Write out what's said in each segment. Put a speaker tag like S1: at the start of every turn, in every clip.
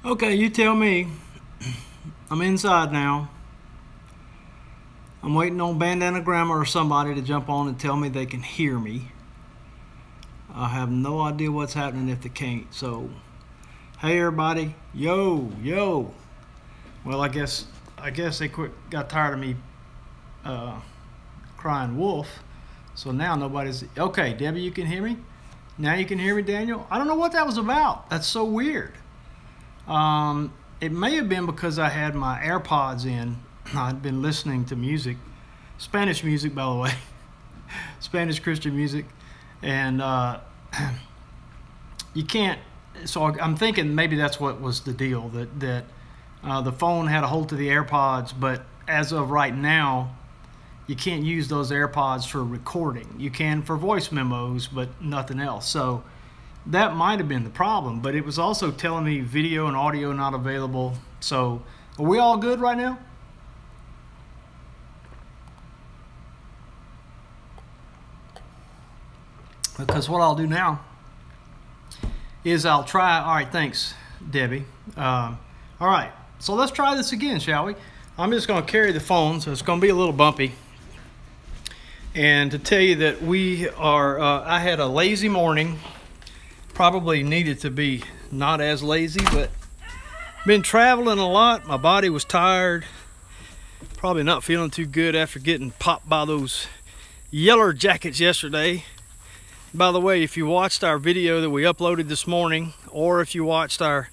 S1: Okay, you tell me. I'm inside now. I'm waiting on Bandana Grandma or somebody to jump on and tell me they can hear me. I have no idea what's happening if they can't. So, hey everybody, yo. Well, I guess they got tired of me crying wolf. So now nobody's okay. Debbie, you can hear me. Now you can hear me, Daniel. I don't know what that was about. That's so weird. It may have been because I had my AirPods in. I'd been listening to music, Spanish music, by the way, Spanish Christian music, and you can't. So I'm thinking maybe that's what was the deal, that the phone had a hold to the AirPods, but as of right now, you can't use those AirPods for recording. You can for voice memos, but nothing else. So that might have been the problem, but it was also telling me video and audio not available. So are we all good right now? Because what I'll do now is I'll try. All right, thanks, Debbie. All right, so let's try this again, shall we? I'm just going to carry the phone, so it's going to be a little bumpy. And to tell you that we are, I had a lazy morning. Probably needed to be not as lazy, but been traveling a lot. My body was tired. Probably not feeling too good after getting popped by those yeller jackets yesterday. By the way, if you watched our video that we uploaded this morning, or if you watched our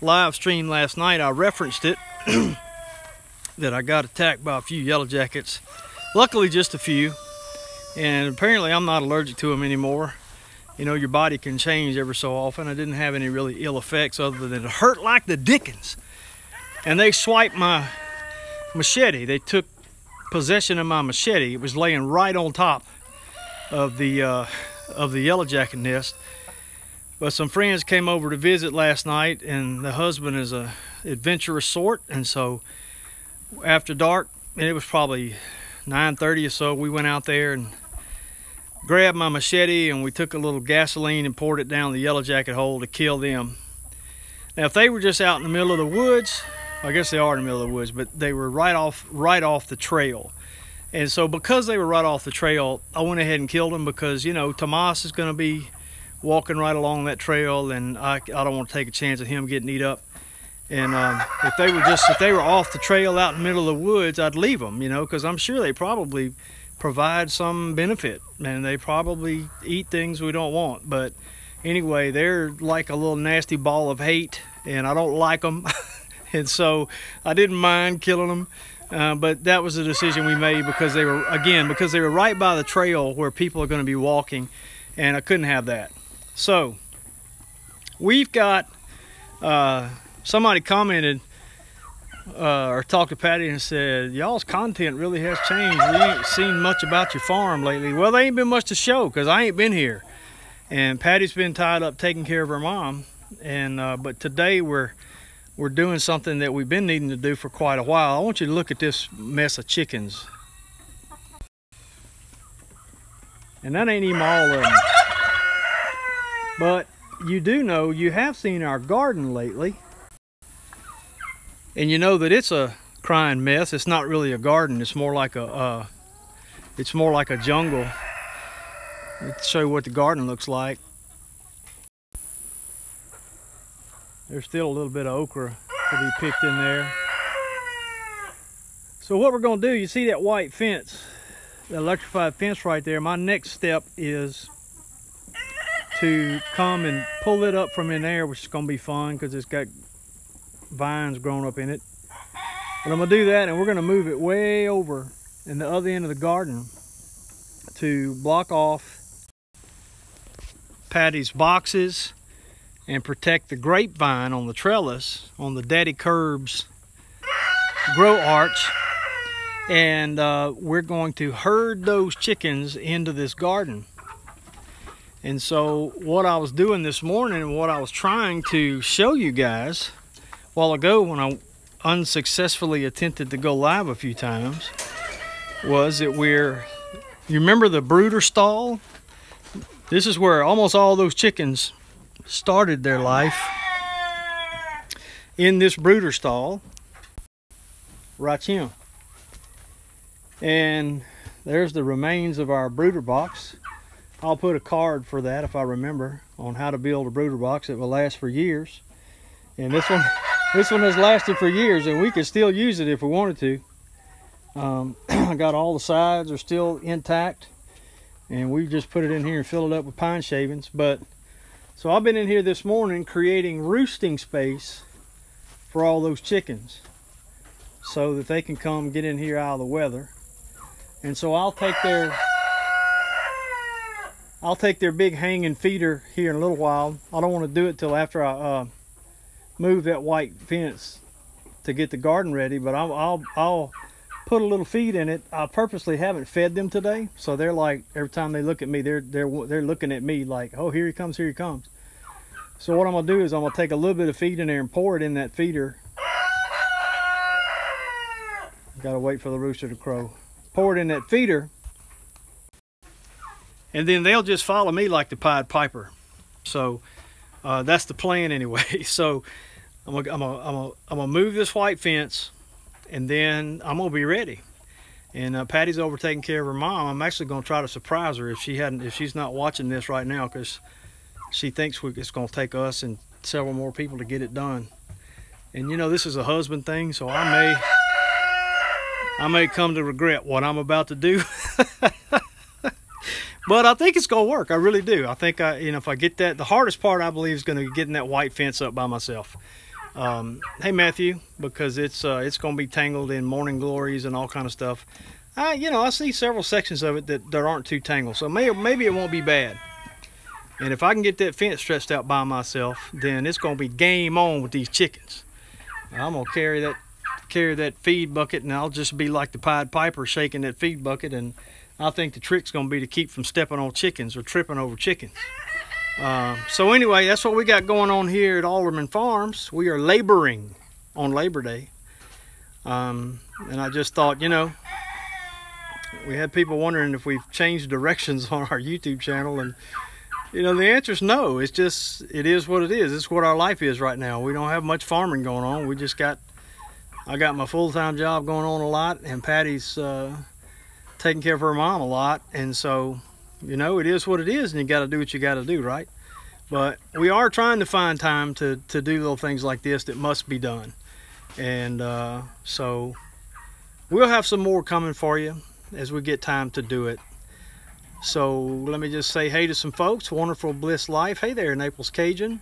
S1: live stream last night, I referenced it, that I got attacked by a few yellow jackets. Luckily, just a few. And apparently I'm not allergic to them anymore. You know, your body can change every so often. I didn't have any really ill effects other than it hurt like the dickens. And they swiped my machete. They took possession of my machete. It was laying right on top of the yellow jacket nest. But some friends came over to visit last night, and the husband is a adventurous sort, and so after dark, and it was probably 9:30 or so, we went out there and grabbed my machete, and we took a little gasoline and poured it down the yellow jacket hole to kill them. Now, if they were just out in the middle of the woods, I guess they are in the middle of the woods, but they were right off the trail. And so because they were right off the trail, I went ahead and killed them because, you know, Tomas is going to be walking right along that trail, and I don't want to take a chance of him getting eat up. And if they were off the trail out in the middle of the woods, I'd leave them, you know, because I'm sure they probably provide some benefit, and they probably eat things we don't want. But anyway, they're like a little nasty ball of hate, and I don't like them. And so I didn't mind killing them. But that was a decision we made because they were right by the trail where people are going to be walking, and I couldn't have that. So we've got somebody commented or talked to Patty and said, y'all's content really has changed. We ain't seen much about your farm lately. Well, there ain't been much to show because I ain't been here, and Patty's been tied up taking care of her mom. And but today we're doing something that we've been needing to do for quite a while. I want you to look at this mess of chickens. And that ain't even all of them. But you do know, you have seen our garden lately. And you know that it's a crying mess. It's not really a garden. It's more like a jungle. Let's show you what the garden looks like. There's still a little bit of okra to be picked in there. So what we're going to do, you see that white fence, the electrified fence right there. My next step is to come and pull it up from in there, which is going to be fun because it's got vines growing up in it. But I'm going to do that, and we're going to move it way over in the other end of the garden to block off Patty's boxes and protect the grapevine on the trellis on the Daddy Curbs grow arch. And we're going to herd those chickens into this garden. And so what I was doing this morning, and what I was trying to show you guys a while ago when I unsuccessfully attempted to go live a few times, was that you remember the brooder stall? This is where almost all those chickens started their life. in this brooder stall right here. And there's the remains of our brooder box. I'll put a card for that if I remember on how to build a brooder box that will last for years. And this one has lasted for years, and we could still use it if we wanted to. I got all the sides are still intact, and we just put it in here and fill it up with pine shavings. But so I've been in here this morning creating roosting space for all those chickens so that they can come get in here out of the weather. And so I'll take their big hanging feeder here in a little while. I don't want to do it till after I move that white fence to get the garden ready, but I'll put a little feed in it. I purposely haven't fed them today, so they're like, every time they look at me, they're looking at me like, oh, here he comes, here he comes. So what I'm gonna do is I'm gonna take a little bit of feed in there and pour it in that feeder. Gotta wait for the rooster to crow. Pour it in that feeder, and then they'll just follow me like the Pied Piper. So that's the plan anyway. So I'm gonna move this white fence, and then I'm gonna be ready. And Patty's over taking care of her mom. I'm actually gonna try to surprise her if she's not watching this right now, because she thinks it's gonna take us and several more people to get it done. And you know, this is a husband thing, so I may come to regret what I'm about to do. But I think it's gonna work. I really do. I think if I get that, the hardest part I believe is gonna be getting that white fence up by myself. Hey Matthew, because it's gonna be tangled in morning glories and all kind of stuff. I see several sections of it that aren't too tangled, so maybe it won't be bad. And if I can get that fence stretched out by myself, then it's gonna be game on with these chickens. I'm gonna carry that feed bucket, and I'll just be like the Pied Piper shaking that feed bucket. And I think the trick's gonna be to keep from stepping on chickens or tripping over chickens. So anyway, that's what we got going on here at Alderman Farms. We are laboring on Labor Day. And I just thought, we had people wondering if we've changed directions on our YouTube channel, and the answer is no. It is what it is. It's what our life is right now. We don't have much farming going on. I got my full-time job going on a lot, and Patty's taking care of her mom a lot. And so, it is what it is, and you got to do what you got to do, right? But we are trying to find time to do little things like this that must be done. And so we'll have some more coming for you as we get time to do it. So let me just say hey to some folks. Wonderful Bliss Life. Hey there, Naples Cajun.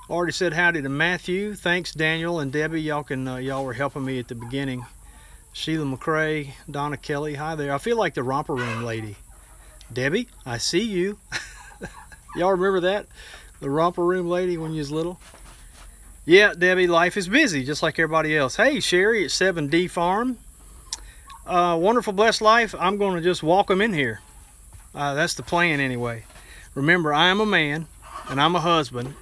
S1: Already said howdy to Matthew. Thanks, Daniel and Debbie. Y'all were helping me at the beginning. Sheila McCrae, Donna Kelly. Hi there. I feel like the romper room lady. Debbie, I see you. Y'all remember that? The romper room lady when you was little? Yeah, Debbie, life is busy just like everybody else. Hey, Sherry at 7D Farm. Wonderful Blessed Life. I'm going to just walk them in here. That's the plan anyway. Remember, I am a man and I'm a husband,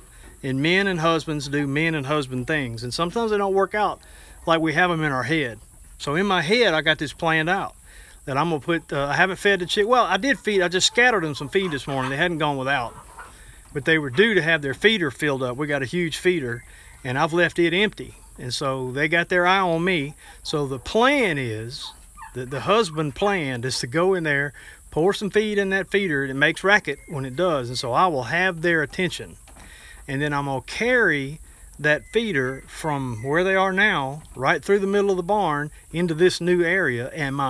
S1: and men and husbands do men and husband things, and sometimes they don't work out like we have them in our head. So in my head, I got this planned out that I'm gonna put. I haven't fed the chick. Well, I did feed. I just scattered them some feed this morning. They hadn't gone without, but they were due to have their feeder filled up. We got a huge feeder, and I've left it empty, and so they got their eye on me. So the plan is that the husband planned is to go in there, pour some feed in that feeder. It makes racket when it does, and so I will have their attention. And then I'm gonna carry that feeder from where they are now, right through the middle of the barn, into this new area, and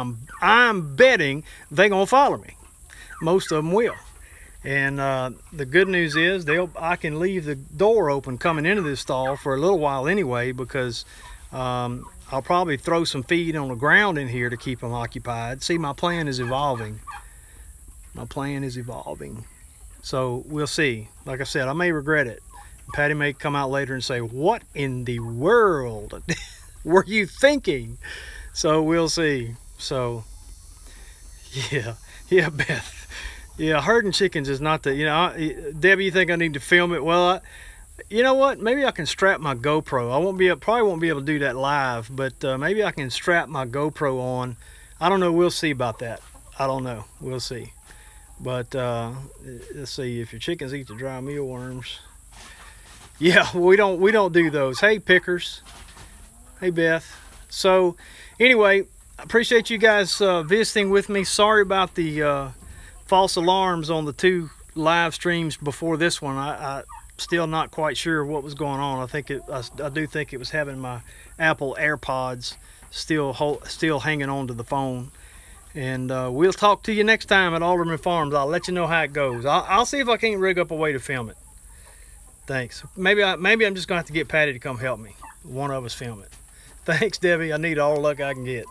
S1: I'm betting they're gonna follow me. Most of them will. And the good news is I can leave the door open coming into this stall for a little while anyway, because I'll probably throw some feed on the ground in here to keep them occupied. See, my plan is evolving. My plan is evolving. So we'll see. Like I said, I may regret it. Patty may come out later and say, what in the world were you thinking? So we'll see. So yeah, Beth. Yeah, herding chickens is not the, Debbie, you think I need to film it? Well, you know what? Maybe I can strap my GoPro. Probably won't be able to do that live, but maybe I can strap my GoPro on. I don't know. We'll see about that. I don't know. We'll see. But let's see, if your chickens eat the dry mealworms. Yeah, we don't do those. Hey, pickers. Hey, Beth. So, anyway, I appreciate you guys visiting with me. Sorry about the false alarms on the 2 live streams before this one. I still not quite sure what was going on. I do think it was having my Apple AirPods still hanging on to the phone. And we'll talk to you next time at Alderman Farms. I'll let you know how it goes. I'll see if I can't rig up a way to film it. Thanks. Maybe I'm just gonna have to get Patty to come help me. One of us film it. Thanks, Debbie. I need all the luck I can get.